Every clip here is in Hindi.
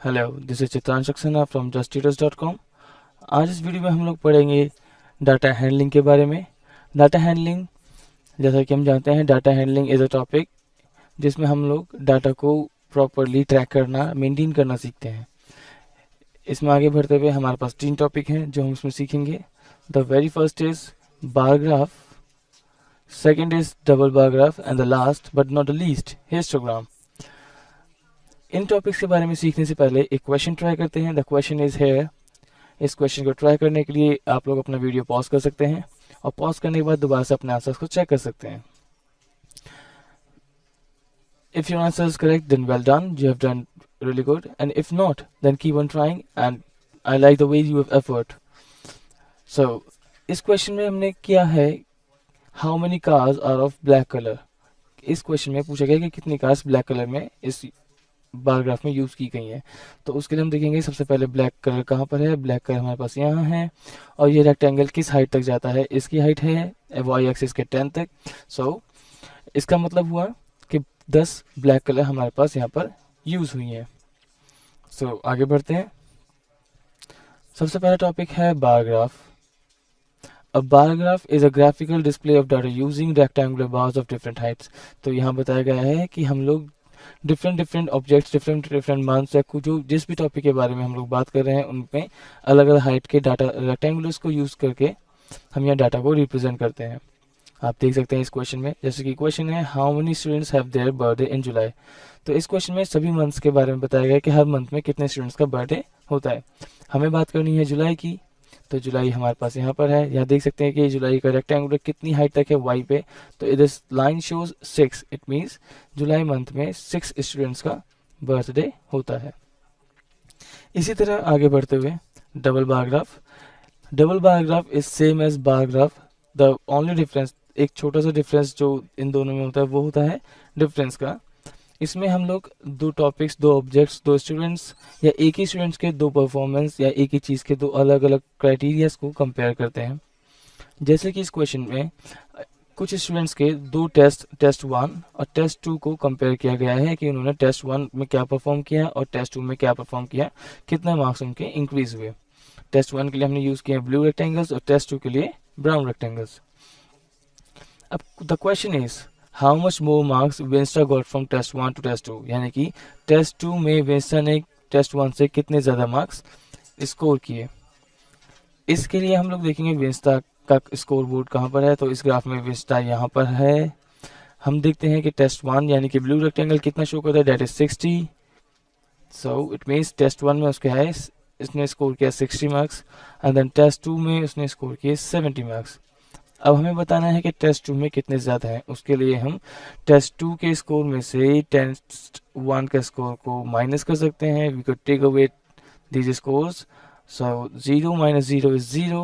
Hello, this is Chitransh Saxena from justtutor.com। आज इस वीडियो में हम लोग पढ़ेंगे डाटा हैंडलिंग के बारे में। डाटा हैंडलिंग, जैसा कि हम जानते हैं, data handling is a topic जिसमें हम लोग डाटा को प्रॉपरली ट्रैक करना, मेंटेन करना सीखते हैं। इसमें आगे बढ़ते हुए हमारे पास 3 टॉपिक हैं जो हम इसमें सीखेंगे। The very first is bar graph, second is double bar graph and the last but not the least histogram. In topics के बारे में सीखने से पहले एक क्वेश्चन ट्राई करते हैं। The question is here. इस क्वेश्चन को ट्राई करने के लिए आप लोग अपना वीडियो पॉज कर सकते हैं और पॉज करने के बाद दोबारा से अपने आंसर्स को चेक कर सकते हैं। If your answer is correct then well done, you have done really good, and if not then keep on trying, and I like the way you have effort. So इस क्वेश्चन में हमने किया है how many cars are of black color। इस क्वेश्चन में पूछा गया कि कितनी कार्स ब्लैक कलर में इस बार ग्राफ में यूज़ की गई हैं। तो उसके लिए हम देखेंगे सबसे पहले ब्लैक कलर कहाँ पर है। ब्लैक कलर हमारे पास यहाँ है और ये रेक्टेंगल किस हाइट तक जाता है। इसकी हाइट है वाई एक्सिस के 10 तक। सो इसका मतलब हुआ कि 10 ब्लैक कलर हमारे पास यहाँ पर यूज़ हुई हैं। सो आगे बढ़ते हैं। सबसे पहला टॉपिक है bar graph. A bar graph is a graphical display of data using rectangular bars of different Heights. तो यहाँ बताया गया है कि हम लोग डिफरेंट ऑब्जेक्ट्स, डिफरेंट मंथ्स या कुछ जो जिस भी टॉपिक के बारे में हम लोग बात कर रहे हैं उनमें अलग अलग हाइट के डाटा रेक्टेंगुलर्स को यूज़ करके हम यहाँ डाटा को रिप्रेजेंट करते हैं। आप देख सकते हैं इस क्वेश्चन में, जैसे कि क्वेश्चन है how many students have their birthday in July. तो इस क्वेश्चन में सभी मंथ्स के बारे में बताया गया है कि हर मंथ में कितने स्टूडेंट्स का बर्थडे होता है। हमें बात करनी है जुलाई की, तो जुलाई हमारे पास यहाँ पर है। यहाँ देख सकते हैं कि जुलाई का रेक्टेंगुलर कितनी हाइट तक है वाई पे। तो इधर line shows 6, it means July month में 6 स्टूडेंट्स का बर्थडे होता है। इसी तरह आगे बढ़ते हुए double bar graph. Double bar graph is same as bar graph. The only difference, एक छोटा सा डिफरेंस जो इन दोनों में होता है वो होता है डिफरेंस का। इसमें हम लोग 2 टॉपिक्स, 2 ऑब्जेक्ट्स, 2 स्टूडेंट्स या एक ही स्टूडेंट्स के 2 परफॉर्मेंस या एक ही चीज़ के 2 अलग अलग क्राइटेरियाज को कंपेयर करते हैं। जैसे कि इस क्वेश्चन में कुछ स्टूडेंट्स के 2 टेस्ट, टेस्ट 1 और टेस्ट 2 को कंपेयर किया गया है कि उन्होंने टेस्ट 1 में क्या परफॉर्म किया और टेस्ट 2 में क्या परफॉर्म किया, कितने मार्क्स उनके इंक्रीज हुए। टेस्ट 1 के लिए हमने यूज़ किया ब्लू रेक्टेंगल्स और टेस्ट 2 के लिए ब्राउन रेक्टेंगल्स। अब the question is how much more marks Vensta got from test 1 to test 2, यानी कि टेस्ट 2 में वेंस्टा ने टेस्ट 1 से कितने ज़्यादा मार्क्स स्कोर किए। इसके लिए हम लोग देखेंगे वेंस्टा का स्कोर बोर्ड कहाँ पर है। तो इस ग्राफ में वेंस्टा यहाँ पर है। हम देखते हैं कि टेस्ट 1 यानी कि ब्लू रेक्टेंगल कितना शो करता है, that is 60। So it means test 1 में उसके है इसने स्कोर किया 60 मार्क्स एंड देन टेस्ट 2 में उसने स्कोर किए 70 मार्क्स। अब हमें बताना है कि टेस्ट 2 में कितने ज़्यादा हैं। उसके लिए हम टेस्ट 2 के स्कोर में से टेस्ट 1 के स्कोर को माइनस कर सकते हैं। We could take away these scores. So 0 minus 0 is 0,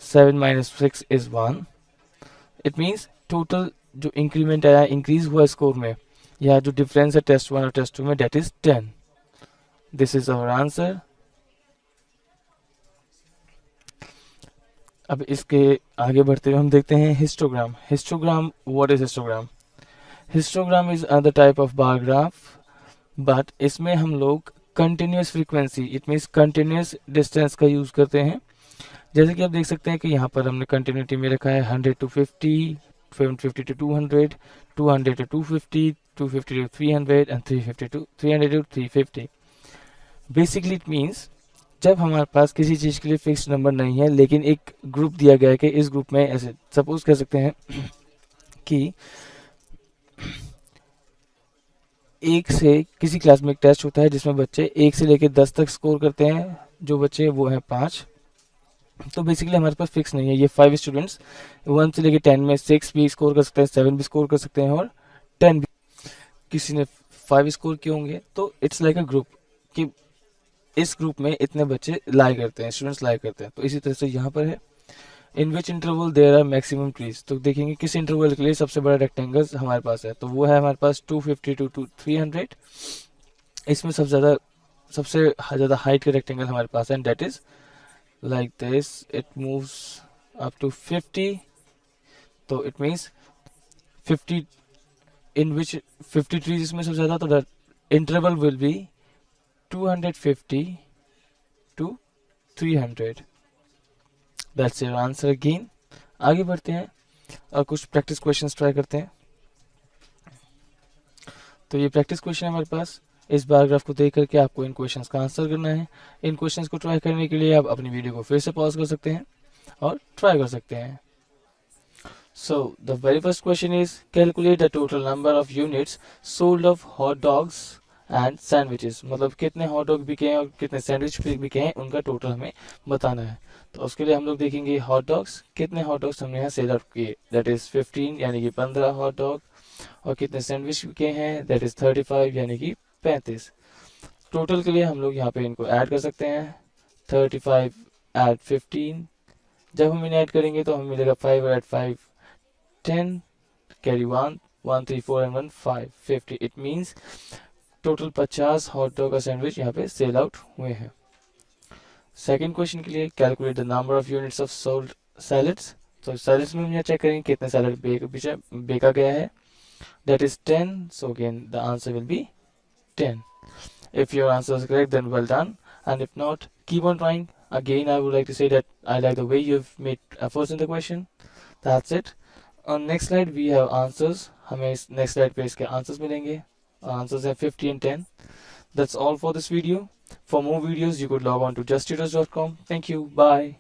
7 minus 6 is 1। It means total जो इंक्रीमेंट आया, इंक्रीज हुआ स्कोर में, या जो डिफरेंस है टेस्ट 1 और टेस्ट 2 में, that is 10। This is our answer. अब इसके आगे बढ़ते हुए हम देखते हैं histogram. Histogram, what is histogram? Histogram is other type of bar graph, but इसमें हम लोग continuous frequency, it means continuous distance का यूज करते हैं। जैसे कि आप देख सकते हैं कि यहाँ पर हमने कंटिन्यूटी में रखा है 100 to 50, 50 to 200, 200 to 250, 250 to 300 and 350 to 300 to 350। Basically it means जब हमारे पास किसी चीज़ के लिए फिक्स नंबर नहीं है लेकिन एक ग्रुप दिया गया है कि इस ग्रुप में ऐसे सपोज कर सकते हैं कि एक से किसी क्लास में एक टेस्ट होता है जिसमें बच्चे 1 से लेकर 10 तक स्कोर करते हैं, जो बच्चे वो हैं 5। तो बेसिकली हमारे पास फिक्स नहीं है। ये 5 स्टूडेंट्स 1 से लेकर 10 में 6 भी स्कोर कर सकते हैं, 7 भी स्कोर कर सकते हैं और 10 भी। किसी ने 5 स्कोर किए होंगे तो इट्स लाइक अ ग्रुप कि इस ग्रुप में इतने बच्चे लाई करते हैं, स्टूडेंट्स लाई करते हैं। तो इसी तरह से यहाँ पर है in which interval there are maximum trees. तो देखेंगे किस इंटरवल के लिए सबसे बड़ा रेक्टेंगल हमारे पास है, तो वो है हमारे पास 250 to 300। इसमें सबसे ज़्यादा हाइट के रेक्टेंगल हमारे पास है, that is like this, it moves up to 50। तो it means 50 in which 50 trees इसमें सबसे ज़्यादा, तो that interval will be 250 to 300. That's your answer again. आगे बढ़ते हैं और कुछ प्रैक्टिस क्वेश्चंस ट्राई करते हैं. तो ये प्रैक्टिस क्वेश्चन है हमारे पास. इस पैराग्राफ को देख करके आपको इन क्वेश्चंस का आंसर करना है. इन क्वेश्चंस को ट्राई करने के लिए आप अपनी वीडियो को फिर से पॉज कर सकते हैं और ट्राई कर सकते हैं. So the very first question is, calculate the total number of units sold of hot dogs and sandwiches. मतलब कितने हॉट डॉग बिके हैं और कितने सैंडविच बिके हैं उनका टोटल हमें बताना है. तो उसके लिए हम लोग देखेंगे हॉट डॉग्स, कितने हॉट डॉग्स हमने यहाँ सेल आउट किए, दैट इज 15 यानी कि 15 हॉट डॉग. और कितने सैंडविच बिके हैं, दैट इज 35 यानी कि 35. टोटल के लिए हम लोग यहाँ पे इनको ऐड कर सकते हैं. 35 एट 15. जब हम इन्हें ऐड करेंगे तो हमें मिलेगा 5 eight 5 10, carry 1 1 3 4 and 1 5 50. It means total 50 hot dog का सैंडविच यहाँ पे सेल आउट हुए हैं. सेकंड क्वेश्चन के लिए, calculate the number of units of sold salads. तो सैलड्स में हम यहाँ चेक करेंगे कितने सैलड बेका गया है, that is 10. So again the answer will be 10. If your answer is correct, then well done, and if not, keep on trying. Again, I would like to say that I like the way you've made efforts in the question. That's it. On next slide we have answers. हमें इस next slide पे इसके answers मिलेंगे. Answers हैं 50 and 10. That's all for this video. For more videos you could log on to justtutors.com. Thank you. Bye.